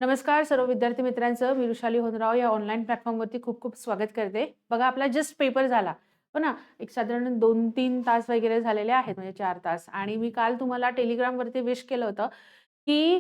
नमस्कार सर्व विद्यार्थी मित्रांचं. मी वृषाली होनराव या ऑनलाईन प्लॅटफॉर्मवरती खूप खूप स्वागत करते. बघा आपला जस्ट पेपर झाला. हो ना? एक साधारण 2-3 तास वगैरे झालेले आहेत म्हणजे 4 तास आणि मी काल तुम्हाला टेलिग्रामवरती विश केलं होतं, की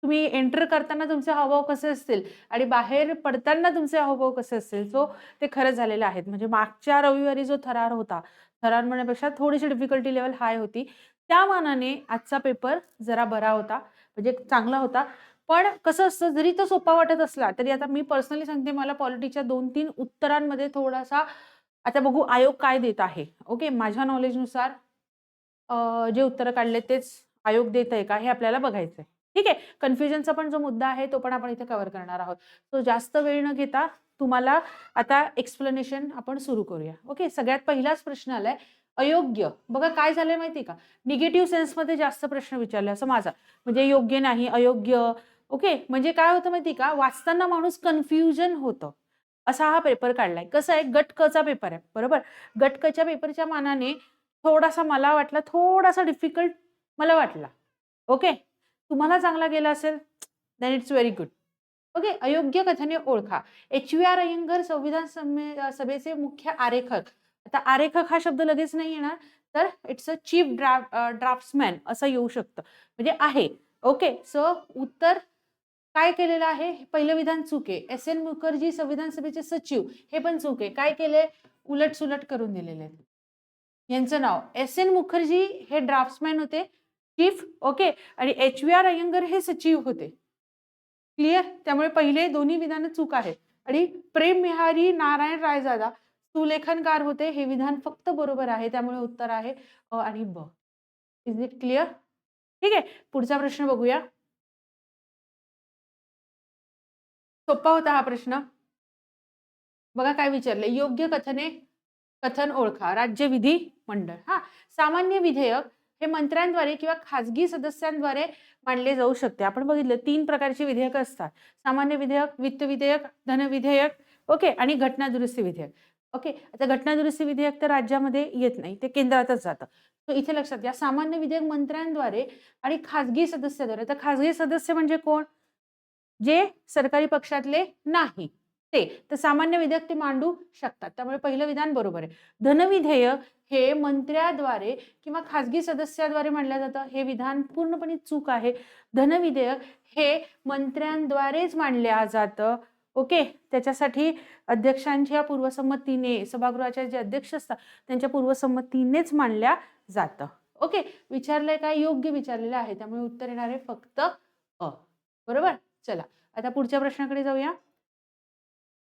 तुम्ही एंटर करताना तुमचे हावभाव कसे असतील आणि बाहेर पडताना तुमचे हावभाव कसे असतील. सो ते खरं झालेलं आहेत. म्हणजे मागच्या रविवारी जो थरार होता, थरार म्हणण्यापेक्षा थोडीशी डिफिकल्टी लेव्हल हाय होती. त्या मानाने आजचा पेपर जरा बरा होता. म्हणजे चांगला होता. पण कसं असतं जरी तो सोपा वाटत असला, तरी आता मी पर्सनली सांगते मला पॉलिटीच्या 2-3 उत्तरांमध्ये थोडासा आता बघू आयोग काय देत आहे. ओके. माझ्या नॉलेजनुसार जे उत्तरं काढले तेच आयोग देत आहे का हे आपल्याला बघायचं आहे. ठीक आहे. कन्फ्युजनचा पण जो मुद्दा आहे तो पण आपण इथे कव्हर करणार आहोत. सो जास्त वेळ न घेता तुम्हाला आता एक्सप्लेनेशन आपण सुरू करूया. ओके. सगळ्यात पहिलाच प्रश्न आलाय अयोग्य. बघा काय झालंय माहिती आहे का? निगेटिव्ह सेन्समध्ये जास्त प्रश्न विचारले असं माझा. म्हणजे योग्य नाही, अयोग्य. ओके. म्हणजे काय होतं माहिती का? वाचताना माणूस कन्फ्युजन होतं. असा हा पेपर काढलाय. कसं आहे गट क चा पेपर आहे. बरोबर? गट क च्या पेपरच्या मानाने थोडासा मला वाटला, थोडासा डिफिकल्ट मला वाटला. ओके. तुम्हाला चांगला गेला असेल, then it's very good. Okay. अयोग्य कथने ओळखा. एच.व्ही.आर. अय्यंगार संविधान सभेचे मुख्य आरेखक. आता आरेखक हा शब्द लगेच नाही येणार, तर इट्स अ चीफ ड्राफ्ट्समॅन असं येऊ शकतं. म्हणजे आहे. ओके. सो उत्तर काय केलेलं आहे? पहिलं विधान चूक आहे. एस.एन. मुखर्जी संविधान सभेचे सचिव हे पण चूक आहे. काय केलंय? उलट-सुलट करून दिलेले आहेत. यांचं नाव एस.एन. मुखर्जी हे ड्राफ्ट्समॅन होते, चीफ ओके आणि एच.व्ही.आर. अय्यंगार हे सचिव होते. क्लिअर? त्यामुळे पहिले दोन्ही विधानं चूक आहेत आणि प्रेम बिहारी नारायण रायजादा सुलेखनकार होते. हे विधान फक्त बरोबर आहे. त्यामुळे उत्तर आहे अ आणि ब. Is it clear? ठीक आहे. पुढचा प्रश्न बघूया. सोपा होता हा प्रश्न. बघा काय विचारलंय? योग्य कथन ओळखा. राज्य विधी मंडळ. हां. सामान्य विधेयक हे मंत्र्यांद्वारे किंवा खाजगी सदस्यांद्वारे मांडले जाऊ शकते. आपण बघितलं 3 प्रकारची विधेयकं असतात. सामान्य विधेयक, वित्त विधेयक, धन विधेयक, ओके आणि घटना दुरुस्ती विधेयक. ओके. आता घटना दुरुस्ती विधेयक तर राज्यामध्ये येत नाही. ते केंद्रातच जातं. तर इथे लक्षात घ्या सामान्य विधेयक मंत्र्यांद्वारे आणि खाजगी सदस्याद्वारे. तर खाजगी सदस्य म्हणजे कोण? जे सरकारी पक्षातले नाही ते. तर सामान्य विधेयक ते मांडू शकतात. त्यामुळे पहिलं विधान बरोबर आहे. धनविधेयक हे मंत्र्याद्वारे किंवा खाजगी सदस्याद्वारे मांडलं जातं. हे विधान पूर्णपणे चूक आहे. धनविधेयक हे मंत्र्यांद्वारेच मांडलं जातं. ओके. त्याच्यासाठी अध्यक्षांच्या पूर्वसंमतीने सभागृहाचे जे अध्यक्ष असतात त्यांच्या पूर्वसंमतीनेच मांडल्या जातं. ओके. विचारलंय काय? योग्य विचारलेलं आहे. त्यामुळे उत्तर येणार आहे फक्त अ. बरोबर? चला. आता पुढच्या प्रश्नाकडे जाऊया.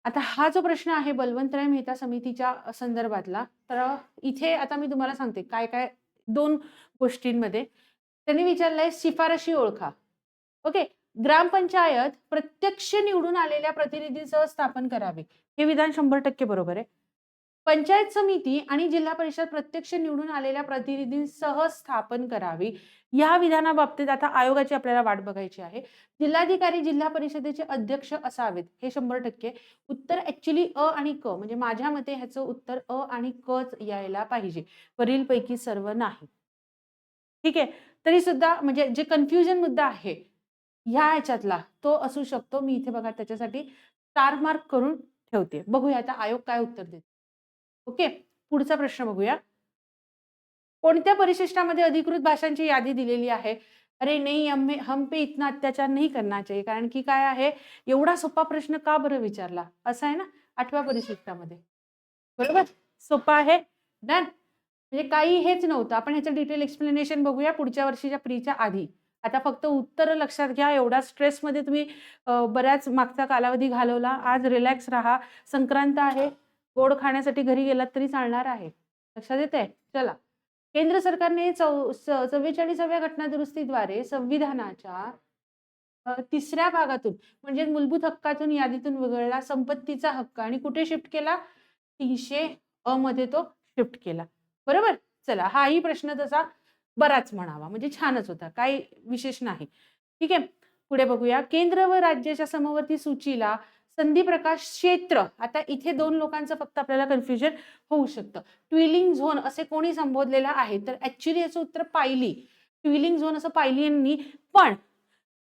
आता हा जो प्रश्न आहे बलवंतराय मेहता समितीच्या संदर्भातला, तर इथे आता मी तुम्हाला सांगते काय-काय 2 गोष्टींमध्ये त्यांनी विचारलंय शिफारशी ओळखा. ओके. ग्रामपंचायत प्रत्यक्ष निवडून आलेल्या प्रतिनिधींसह स्थापन करावी. हे विधान 100% बरोबर आहे. पंचायत समिती आणि जिल्हा परिषद प्रत्यक्ष निवडून आलेल्या प्रतिनिधींसह स्थापन करावी. या विधानाबाबतीत आता आयोगाची आपल्याला वाट बघायची आहे. जिल्हाधिकारी जिल्हा परिषदेचे अध्यक्ष असावेत. हे 100% उत्तर ॲक्चुअली अ आणि क म्हणजे माझ्या मते ह्याचं उत्तर अ आणि कच यायला पाहिजे. वरीलपैकी सर्व नाही. ठीक आहे. तरी सुद्धा म्हणजे जे कन्फ्युजन मुद्दा आहे, ह्या ह्याच्यातला तो असू शकतो. मी इथे बघा त्याच्यासाठी स्टार मार्क करून ठेवते. बघूया आता आयोग काय उत्तर देतो. ओके. पुढचा प्रश्न बघूया. कोणत्या परिशिष्टामध्ये अधिकृत भाषांची यादी दिलेली आहे? अरे नहीं हम पे इतना अत्याचार नहीं करना चाहिए. कारण की काय आहे, एवढा सोपा प्रश्न का बरं विचारला? असा आहे ना 8व्या परिशिष्टामध्ये. बरोबर? सोपा आहे. डन. म्हणजे काही हेच नव्हतं. आपण ह्याचं डिटेल एक्सप्लेनेशन बघूया पुढच्या वर्षीच्या प्रीच्या आधी. आता फक्त उत्तरं लक्षात घ्या. एवढ्या स्ट्रेसमध्ये तुम्ही बऱ्याच मागचा कालावधी घालवला. आज रिलॅक्स राहा. संक्रांत आहे. गोड खाण्यासाठी घरी गेलात तरी चालणार आहे. लक्षात येतंय? चला. केंद्र सरकारने 44व्या घटना दुरुस्तीद्वारे संविधानाच्या 3ऱ्या भागातून म्हणजे मूलभूत हक्कातून यादीतून वगळला संपत्तीचा हक्क आणि कुठे शिफ्ट केला? 300 अ मध्ये तो शिफ्ट केला. बरोबर? चला हाही प्रश्न तसा बराच म्हणावा म्हणजे छानच होता. काही विशेष नाही. ठीक आहे. पुढे बघूया. केंद्र व राज्याच्या समवर्ती सूचीला संधी प्रकाश क्षेत्र. आता इथे 2 लोकांचं फक्त आपल्याला कन्फ्युजन होऊ शकतं. ट्विलिंग झोन असे कोणी संबोधलेलं आहे? तर ॲक्चुअली याचं उत्तर पायली. ट्विलिंग झोन असं पायली यांनी पण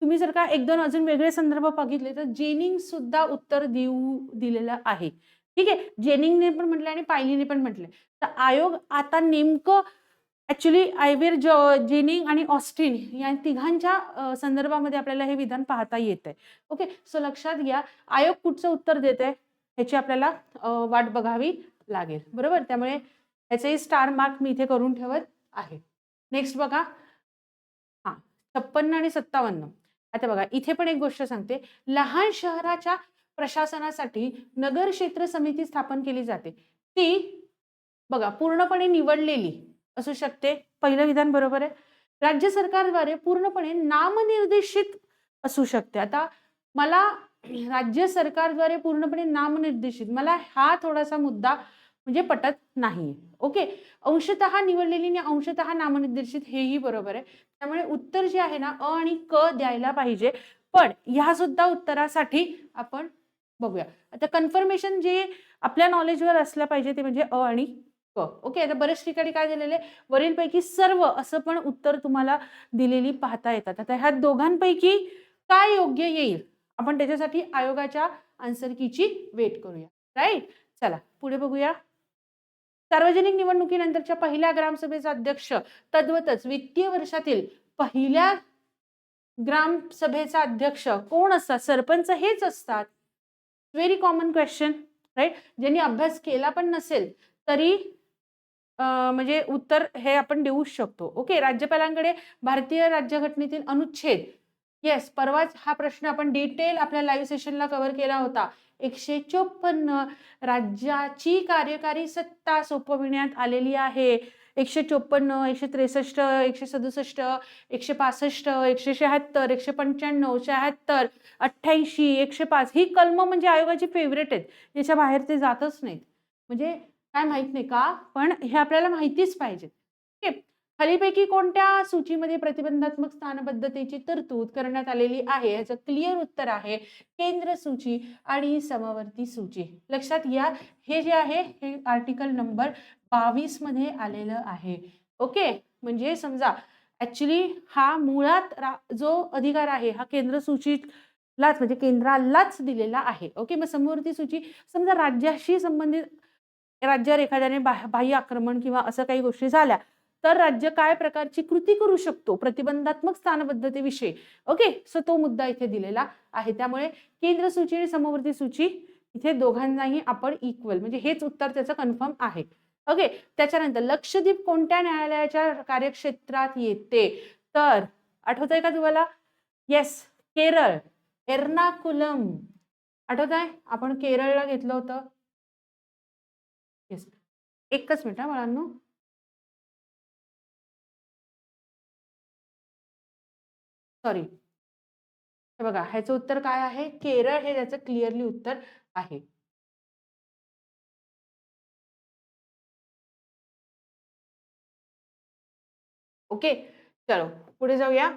तुम्ही जर का एक दोन अजून वेगळे संदर्भ बघितले तर जेनिंग सुद्धा उत्तर दिलेलं आहे. ठीक आहे, जेनिंगने पण म्हटलं आणि पायलीने पण म्हटलंय. तर आयोग आता नेमकं ऍक्च्युली आयवेर जेनिंग आणि ऑस्टिन या तिघांच्या संदर्भामध्ये आपल्याला हे विधान पाहता येत आहे. ओके, सो लक्षात घ्या, आयोग कुठचं उत्तर देत आहे ह्याची आपल्याला वाट बघावी लागेल. बरोबर, त्यामुळे ह्याचेही स्टार मार्क मी इथे करून ठेवत आहे. नेक्स्ट बघा, हा 56 आणि 57. आता बघा, इथे पण एक गोष्ट सांगते, लहान शहराच्या प्रशासनासाठी नगर क्षेत्र समिती स्थापन केली जाते. ती बघा पूर्णपणे निवडलेली असू शकते. पहिलं विधान बरोबर आहे. राज्य सरकारद्वारे पूर्णपणे नामनिर्देशित असू शकते. आता मला राज्य सरकारद्वारे पूर्णपणे नामनिर्देशित, मला हा थोडासा मुद्दा म्हणजे पटत नाही. ओके, अंशतः निवडलेली आणि अंशतः नामनिर्देशित हेही बरोबर आहे. त्यामुळे उत्तर जे आहे ना, अ आणि क द्यायला पाहिजे. पण ह्या सुद्धा उत्तरासाठी आपण बघूया. आता कन्फर्मेशन जे आपल्या नॉलेजवर असलं पाहिजे ते म्हणजे अ आणि क. ओके, आता बरेच ठिकाणी काय दिलेले, वरीलपैकी सर्व असं पण उत्तर तुम्हाला दिलेली पाहता येतात. आता ह्या दोघांपैकी काय योग्य येईल, आपण त्याच्यासाठी आयोगाच्या आन्सर कीची वेट करूया. राईट, चला पुढे बघूया. सार्वजनिक निवडणुकीनंतरच्या पहिल्या ग्रामसभेचा अध्यक्ष तद्वतच वित्तीय वर्षातील पहिल्या ग्रामसभेचा अध्यक्ष कोण असतात? सरपंच हेच असतात. Very common question, right. ज्यांनी अभ्यास केला पण नसेल तरी म्हणजे उत्तर हे आपण देऊ शकतो. ओके, राज्यपालांकडे भारतीय राज्यघटनेतील अनुच्छेद, येस, परवाच हा प्रश्न आपण डिटेल आपल्या लाईव्ह सेशनला कव्हर केला होता. 154 राज्याची कार्यकारी सत्ता सोपविण्यात आलेली आहे. 154, 163, 167, 165, 176, 195, 76, 88, 105 ही कलम म्हणजे आयोगाची फेवरेट आहेत. याच्या बाहेर ते जातच नाहीत. म्हणजे काय माहित नाही का, पण हे आपल्याला माहितीच पाहिजे. ओके, खालीपैकी कोणत्या सूचीमध्ये प्रतिबंधात्मक स्थानबद्धतेची तरतूद करण्यात आलेली आहे? याचं क्लिअर उत्तर आहे केंद्र सूची आणि समवर्ती सूची. लक्षात घ्या, हे जे आहे हे आर्टिकल नंबर 22 मध्ये आलेलं आहे. ओके, म्हणजे समजा ऍक्च्युली हा मुळात जो अधिकार आहे हा केंद्र सूचीलाच म्हणजे केंद्रालाच दिलेला आहे. ओके, मग समवर्ती सूची समजा राज्याशी संबंधित, राज्यावर एखाद्याने बाह्य आक्रमण किंवा असं काही गोष्टी झाल्या तर राज्य काय प्रकारची कृती करू शकतो प्रतिबंधात्मक स्थानबद्धतेविषयी. ओके, सो तो मुद्दा इथे दिलेला आहे. त्यामुळे केंद्र सूची आणि समवर्ती सूची इथे दोघांनाही आपण इक्वल म्हणजे हेच उत्तर त्याचं कन्फर्म आहे. ओके, त्याच्यानंतर लक्षद्वीप कोणत्या न्यायालयाच्या कार्यक्षेत्रात येते? तर आठवतंय का तुम्हाला? येस, केरळ, एर्नाकुलम. आठवत आहे, आपण केरळला घेतलं होतं. येस, एकच मिनिट हा बाळांनो. सॉरी, हे बघा ह्याचं उत्तर काय आहे? केरळ हे त्याचं क्लिअरली उत्तर आहे. ओके, चलो पुढे जाऊया.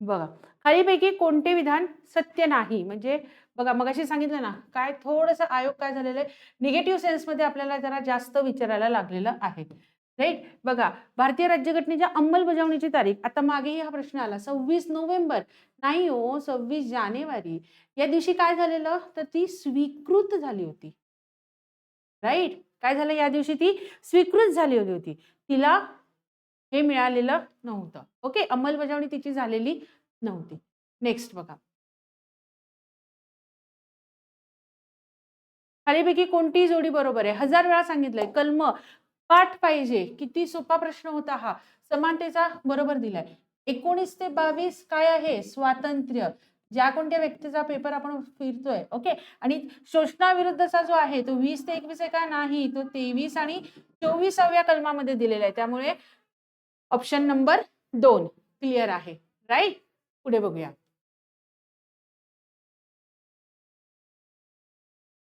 बघा, खालीपैकी कोणते विधान सत्य नाही? म्हणजे बघा मगाशी सांगितलं ना, काय थोडंसं आयोग काय झालेलं आहे, निगेटिव्ह सेन्समध्ये आपल्याला जरा जास्त विचारायला लागलेलं आहे. राईट, बघा भारतीय राज्यघटनेच्या अंमलबजावणीची तारीख, आता मागेही हा प्रश्न आला, 26 नोव्हेंबर नाही हो, 26 जानेवारी या दिवशी काय झालेलं, तर ती स्वीकृत झाली होती. राईट, काय झालं या दिवशी ती स्वीकृत झाली होती. तिला हे मिळालेलं नव्हतं. ओके, अंमलबजावणी तिची झालेली नव्हती. नेक्स्ट बघा, खालीपैकी कोणती जोडी बरोबर आहे? 1000 वेळा सांगितलंय, कलम पाठ पाहिजे. किती सोपा प्रश्न होता हा. समानतेचा बरोबर दिलाय. 19 ते 22 काय आहे? स्वातंत्र्य. ज्या कोणत्या व्यक्तीचा पेपर आपण फिरतोय. ओके, आणि शोषणाविरुद्धचा जो आहे तो 20 ते 21 आहे का? नाही, तो 23 आणि 24व्या कलमामध्ये दिलेला आहे. त्यामुळे ऑप्शन नंबर 2 क्लिअर आहे. राईट, पुढे बघूया.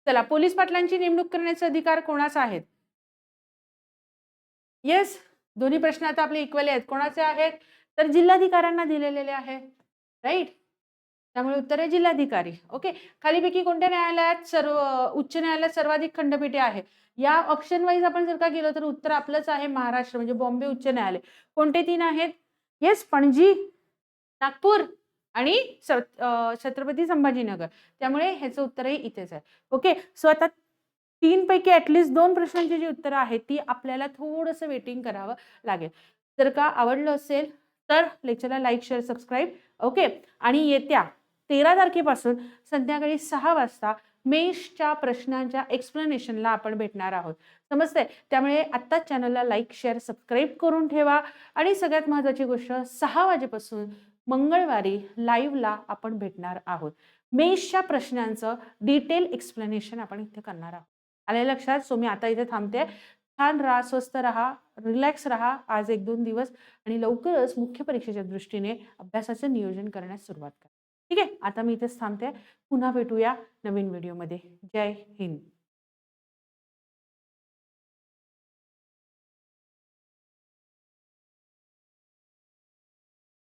चला, पोलीस पाटलांची नेमणूक करण्याचे अधिकार कोणाचा आहेत? येस, दोन्ही प्रश्न आता आपले इक्वली आहेत. कोणाचे आहेत? तर जिल्हाधिकाऱ्यांना दिलेले आहे. राईट, त्यामुळे उत्तर आहे जिल्हाधिकारी. ओके. खालीपैकी कोणत्या न्यायालयात उच्च न्यायालयात सर्वाधिक खंडपीठे आहे? या ऑप्शन वाईज आपण जर का गेलो तर उत्तर आपलंच आहे महाराष्ट्र, म्हणजे बॉम्बे उच्च न्यायालय. कोणते 3 आहेत? येस, पणजी, नागपूर आणि छत्रपती संभाजीनगर. त्यामुळे ह्याचं उत्तरही इथेच आहे. ओके. सो आता 3 पैकी ॲटलीस्ट 2 प्रश्नांची जी उत्तरं आहेत ती आपल्याला थोडंसं वेटिंग करावं लागेल. जर का आवडलं असेल तर लेक्चरला लाईक, शेअर, सबस्क्राईब. ओके. आणि येत्या 13 तारखेपासून संध्याकाळी 6 वाजता मेषच्या प्रश्नांच्या एक्सप्लेनेशनला आपण भेटणार आहोत. समजतंय? त्यामुळे आत्ताच चॅनलला लाईक, शेअर, सबस्क्राईब करून ठेवा. आणि सगळ्यात महत्त्वाची गोष्ट, 6 वाजेपासून मंगळवारी लाईव्हला आपण भेटणार आहोत. मेषच्या प्रश्नांचं डिटेल एक्सप्लेनेशन आपण इथे करणार आहोत. आलं लक्षात? सो मी आता इथे थांबते. छान राहा, स्वस्त राहा, रिलॅक्स राहा आज 1-2 दिवस आणि लवकरच मुख्य परीक्षेच्या दृष्टीने अभ्यासाचं नियोजन करण्यास सुरुवात करा. ठीक आहे? आता मी इथेच थांबते. पुन्हा भेटूया नवीन व्हिडिओमध्ये. जय हिंद.